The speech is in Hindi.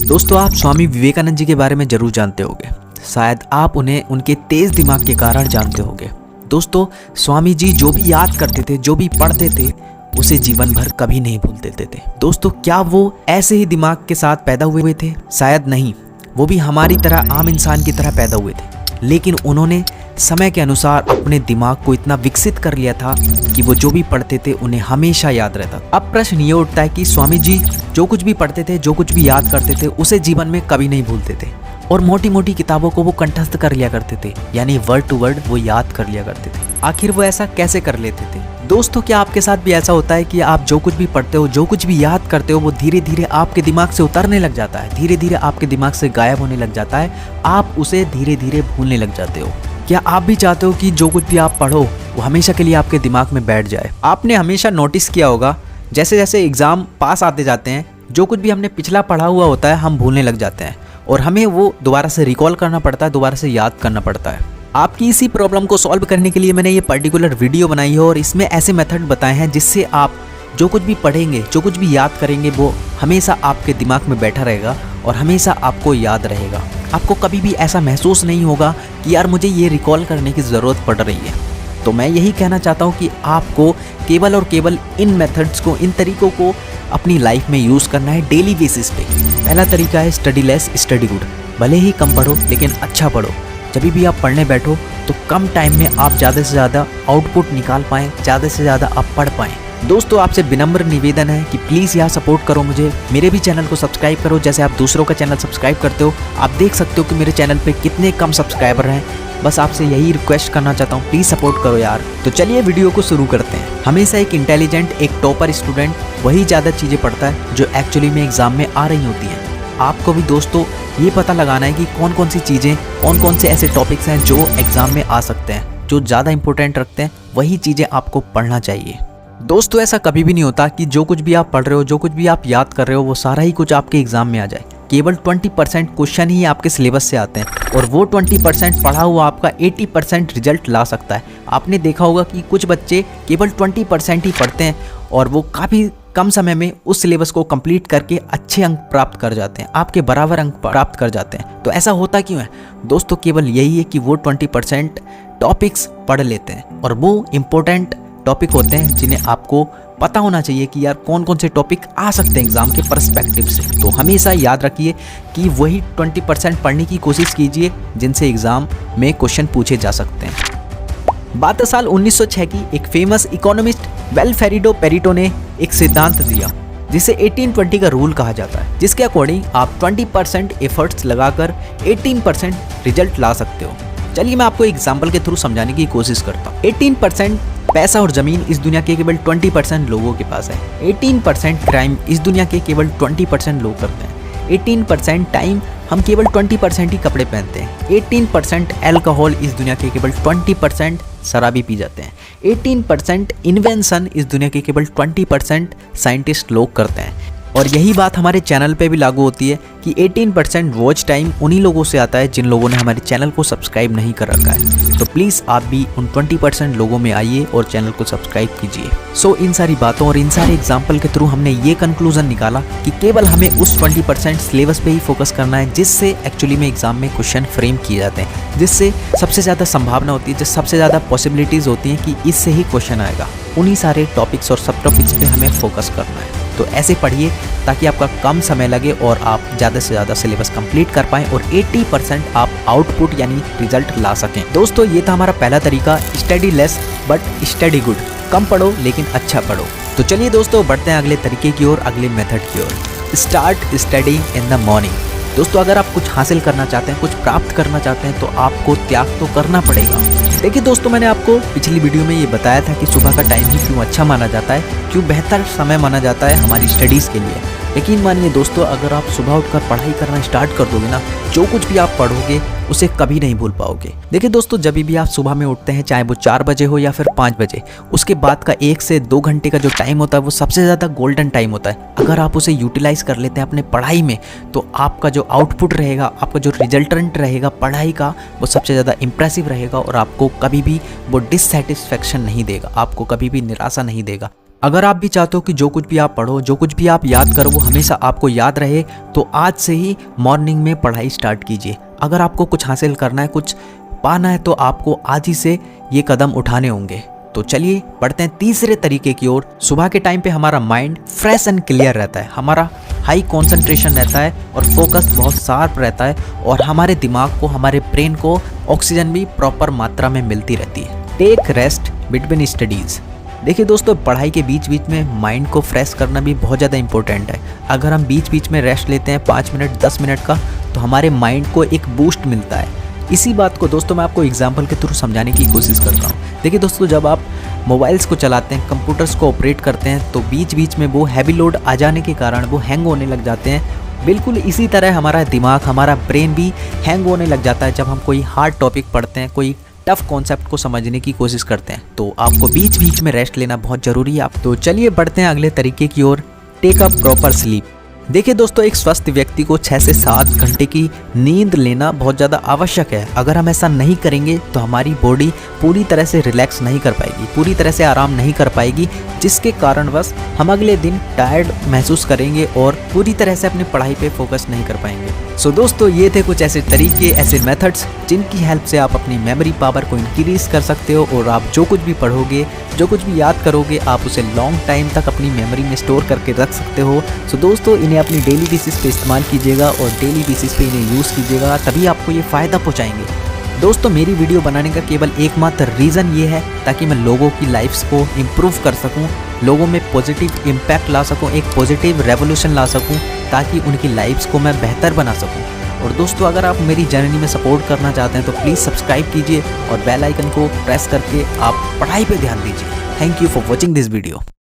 दोस्तों, आप स्वामी विवेकानंद जी के बारे में जरूर जानते होंगे। शायद आप उन्हें उनके तेज दिमाग के कारण जानते होंगे। दोस्तों, स्वामी जी जो भी याद करते थे, जो भी पढ़ते थे, उसे जीवन भर कभी नहीं भूल देते थे। दोस्तों, क्या वो ऐसे ही दिमाग के साथ पैदा हुए थे? शायद नहीं। वो भी हमारी तरह आम इंसान की तरह पैदा हुए थे, लेकिन उन्होंने समय के अनुसार अपने दिमाग को इतना विकसित कर लिया था कि वो जो भी पढ़ते थे उन्हें हमेशा याद रहता। अब प्रश्न ये उठता है कि स्वामी जी जो कुछ भी पढ़ते थे, जो कुछ भी याद करते थे, उसे जीवन में कभी नहीं भूलते थे और मोटी मोटी किताबों को वो कंठस्थ कर लिया करते थे, यानी वर्ड टू वर्ड वो याद कर लिया करते थे। आखिर वो ऐसा कैसे कर लेते थे? दोस्तों, क्या आपके साथ भी ऐसा होता है कि आप जो कुछ भी पढ़ते हो, जो कुछ भी याद करते हो, वो धीरे धीरे आपके दिमाग से उतरने लग जाता है, धीरे धीरे आपके दिमाग से गायब होने लग जाता है, आप उसे धीरे धीरे भूलने लग जाते हो? क्या आप भी चाहते हो कि जो कुछ भी आप पढ़ो वो हमेशा के लिए आपके दिमाग में बैठ जाए? आपने हमेशा नोटिस किया होगा, जैसे जैसे एग्ज़ाम पास आते जाते हैं, जो कुछ भी हमने पिछला पढ़ा हुआ होता है हम भूलने लग जाते हैं और हमें वो दोबारा से रिकॉल करना पड़ता है, दोबारा से याद करना पड़ता है। आपकी इसी प्रॉब्लम को सॉल्व करने के लिए मैंने ये पर्टिकुलर वीडियो बनाई है और इसमें ऐसे मेथड बताए हैं जिससे आप जो कुछ भी पढ़ेंगे, जो कुछ भी याद करेंगे, वो हमेशा आपके दिमाग में बैठा रहेगा और हमेशा आपको याद रहेगा। आपको कभी भी ऐसा महसूस नहीं होगा कि यार मुझे ये रिकॉल करने की ज़रूरत पड़ रही है। तो मैं यही कहना चाहता हूँ कि आपको केवल और केवल इन मेथड्स को, इन तरीकों को अपनी लाइफ में यूज़ करना है डेली बेसिस पे। पहला तरीका है स्टडी लेस स्टडी गुड। भले ही कम पढ़ो लेकिन अच्छा पढ़ो। जब भी आप पढ़ने बैठो तो कम टाइम में आप ज़्यादा से ज़्यादा आउटपुट निकाल पाएँ, ज़्यादा से ज़्यादा आप पढ़ पाएँ। दोस्तों, आपसे विनम्र निवेदन है कि प्लीज़ यहाँ सपोर्ट करो मुझे, मेरे भी चैनल को सब्सक्राइब करो जैसे आप दूसरों का चैनल सब्सक्राइब करते हो। आप देख सकते हो कि मेरे चैनल पे कितने कम सब्सक्राइबर हैं। बस आपसे यही रिक्वेस्ट करना चाहता हूँ, प्लीज़ सपोर्ट करो यार। तो चलिए वीडियो को शुरू करते हैं। हमेशा एक इंटेलिजेंट, एक टॉपर स्टूडेंट वही ज़्यादा चीज़ें पढ़ता है जो एक्चुअली में एग्ज़ाम में आ रही होती हैं। आपको भी दोस्तों ये पता लगाना है कि कौन कौन सी चीज़ें, कौन कौन से ऐसे टॉपिक्स हैं जो एग्ज़ाम में आ सकते हैं, जो ज़्यादा इंपॉर्टेंट रखते हैं, वही चीज़ें आपको पढ़ना चाहिए। दोस्तों, ऐसा कभी भी नहीं होता कि जो कुछ भी आप पढ़ रहे हो, जो कुछ भी आप याद कर रहे हो, वो सारा ही कुछ आपके एग्जाम में आ जाए। केवल 20% क्वेश्चन ही आपके सिलेबस से आते हैं और वो 20% पढ़ा हुआ आपका 80% रिजल्ट ला सकता है। आपने देखा होगा कि कुछ बच्चे केवल 20% ही पढ़ते हैं और वो काफ़ी कम समय में उस सिलेबस को कंप्लीट करके अच्छे अंक प्राप्त कर जाते हैं, आपके बराबर अंक प्राप्त कर जाते हैं। तो ऐसा होता क्यों है? दोस्तों, केवल यही है कि वो 20% टॉपिक्स पढ़ लेते हैं और वो इम्पोर्टेंट टॉपिक होते हैं जिन्हें आपको पता होना चाहिए कि यार कौन कौन से टॉपिक आ सकते हैं एग्जाम के पर्सपेक्टिव से। तो हमेशा याद रखिए कि वही 20% पढ़ने की कोशिश कीजिए जिनसे एग्जाम में क्वेश्चन पूछे जा सकते हैं। बात साल 1906 की एक फेमस इकोनॉमिस्ट विल्फ्रेडो पेरेटो ने एक सिद्धांत दिया जिसे 18-20 का रूल कहा जाता है, जिसके अकॉर्डिंग आप 20% एफर्ट्स लगाकर 18% रिजल्ट ला सकते हो। चलिए मैं आपको एग्जाम्पल के थ्रू समझाने की कोशिश करता हूँ। 18% पैसा और ज़मीन इस दुनिया के केवल 20% लोगों के पास है। 18% क्राइम इस दुनिया के केवल 20% लोग करते हैं। 18% टाइम हम केवल 20% ही कपड़े पहनते हैं। 18% अल्कोहल इस दुनिया के केवल 20% शराबी पी जाते हैं। 18% इन्वेंशन इस दुनिया के केवल 20% साइंटिस्ट लोग करते हैं। और यही बात हमारे चैनल पे भी लागू होती है कि 18% वॉच टाइम उन्हीं लोगों से आता है जिन लोगों ने हमारे चैनल को सब्सक्राइब नहीं कर रखा है। तो प्लीज़ आप भी उन 20% लोगों में आइए और चैनल को सब्सक्राइब कीजिए। सो इन सारी बातों और इन सारे एग्जाम्पल के थ्रू हमने ये कंक्लूजन निकाला कि केवल हमें उस 20% सिलेबस पे ही फोकस करना है जिससे एक्चुअली में एग्जाम में क्वेश्चन फ्रेम किए जाते हैं, जिससे सबसे ज़्यादा संभावना होती है, जिससे सबसे ज़्यादा पॉसिबिलिटीज़ होती हैं कि इससे ही क्वेश्चन आएगा। उन्हीं सारे टॉपिक्स और सब टॉपिक्स पे हमें फोकस करना है। तो ऐसे पढ़िए ताकि आपका कम समय लगे और आप ज़्यादा से ज़्यादा सिलेबस कंप्लीट कर पाएँ और 80% आप आउटपुट यानी रिजल्ट ला सकें। दोस्तों, ये था हमारा पहला तरीका, study less but study good. कम पढ़ो लेकिन अच्छा पढ़ो। तो चलिए दोस्तों, बढ़ते हैं अगले तरीके की ओर, अगले मेथड की ओर। Start studying in the morning. दोस्तों, अगर आप कुछ हासिल करना चाहते हैं, कुछ प्राप्त करना चाहते हैं, तो आपको त्याग तो करना पड़ेगा। देखिए दोस्तों, मैंने आपको पिछली वीडियो में ये बताया था कि सुबह का टाइम ही क्यों अच्छा माना जाता है, क्यों बेहतर समय माना जाता है हमारी स्टडीज़ के लिए। यकीन मानिए दोस्तों, अगर आप सुबह उठकर पढ़ाई करना स्टार्ट कर दोगे ना, जो कुछ भी आप पढ़ोगे उसे कभी नहीं भूल पाओगे। देखिए दोस्तों, जब भी आप सुबह में उठते हैं, चाहे वो 4 बजे हो या फिर 5 बजे, उसके बाद का 1 से 2 घंटे का जो टाइम होता है वो सबसे ज़्यादा गोल्डन टाइम होता है। अगर आप उसे यूटिलाइज कर लेते हैं अपने पढ़ाई में, तो आपका जो आउटपुट रहेगा, आपका जो रिजल्टेंट रहेगा पढ़ाई का, वो सबसे ज़्यादा इंप्रेसिव रहेगा और आपको कभी भी वो डिससेटिस्फैक्शन नहीं देगा, आपको कभी भी निराशा नहीं देगा। अगर आप भी चाहते हो कि जो कुछ भी आप पढ़ो, जो कुछ भी आप याद करो वो हमेशा आपको याद रहे, तो आज से ही मॉर्निंग में पढ़ाई स्टार्ट कीजिए। अगर आपको कुछ हासिल करना है, कुछ पाना है, तो आपको आज ही से ये कदम उठाने होंगे। तो चलिए बढ़ते हैं तीसरे तरीके की ओर। सुबह के टाइम पे हमारा माइंड फ्रेश एंड क्लियर रहता है, हमारा हाई कंसंट्रेशन रहता है और फोकस बहुत शार्प रहता है, और हमारे दिमाग को, हमारे ब्रेन को ऑक्सीजन भी प्रॉपर मात्रा में मिलती रहती है। Take rest between studies. देखिए दोस्तों, पढ़ाई के बीच बीच में माइंड को फ्रेश करना भी बहुत ज़्यादा इंपॉर्टेंट है। अगर हम बीच बीच में रेस्ट लेते हैं 5 मिनट 10 मिनट का, तो हमारे माइंड को एक बूस्ट मिलता है। इसी बात को दोस्तों मैं आपको एग्जांपल के थ्रू समझाने की कोशिश करता हूँ। देखिए दोस्तों, जब आप मोबाइल्स को चलाते हैं, कंप्यूटर्स को ऑपरेट करते हैं, तो बीच बीच में वो हैवी लोड आ जाने के कारण वो हैंग होने लग जाते हैं। बिल्कुल इसी तरह हमारा दिमाग, हमारा ब्रेन भी हैंग होने लग जाता है जब हम कोई हार्ड टॉपिक पढ़ते हैं, कोई टफ कॉन्सेप्ट को समझने की कोशिश करते हैं। तो आपको बीच बीच में रेस्ट लेना बहुत ज़रूरी है। आप तो चलिए बढ़ते हैं अगले तरीके की ओर, टेक अ प्रॉपर स्लीप। देखिए दोस्तों, एक स्वस्थ व्यक्ति को 6 से 7 घंटे की नींद लेना बहुत ज़्यादा आवश्यक है। अगर हम ऐसा नहीं करेंगे तो हमारी बॉडी पूरी तरह से रिलैक्स नहीं कर पाएगी, पूरी तरह से आराम नहीं कर पाएगी, जिसके कारणवश हम अगले दिन टायर्ड महसूस करेंगे और पूरी तरह से अपनी पढ़ाई पे फोकस नहीं कर पाएंगे। सो दोस्तों, ये थे कुछ ऐसे तरीके, ऐसे मेथड्स जिनकी हेल्प से आप अपनी मेमोरी पावर को इंक्रीज कर सकते हो, और आप जो कुछ भी पढ़ोगे, जो कुछ भी याद करोगे, आप उसे लॉन्ग टाइम तक अपनी मेमोरी में स्टोर करके रख सकते हो। सो दोस्तों, इन्हें अपनी डेली बेसिस पे इस्तेमाल कीजिएगा और डेली बेसिस पे इन्हें यूज़ कीजिएगा, तभी आपको ये फ़ायदा पहुँचाएंगे। दोस्तों, मेरी वीडियो बनाने का केवल एकमात्र रीज़न ये है ताकि मैं लोगों की लाइफ्स को इम्प्रूव कर सकूं, लोगों में पॉजिटिव इम्पैक्ट ला सकूं, एक पॉजिटिव रेवोल्यूशन ला सकूं, ताकि उनकी लाइफ्स को मैं बेहतर बना सकूं। और दोस्तों, अगर आप मेरी जर्नी में सपोर्ट करना चाहते हैं तो प्लीज़ सब्सक्राइब कीजिए और बेल आइकन को प्रेस करके आप पढ़ाई पे ध्यान दीजिए। Thank you for watching this video.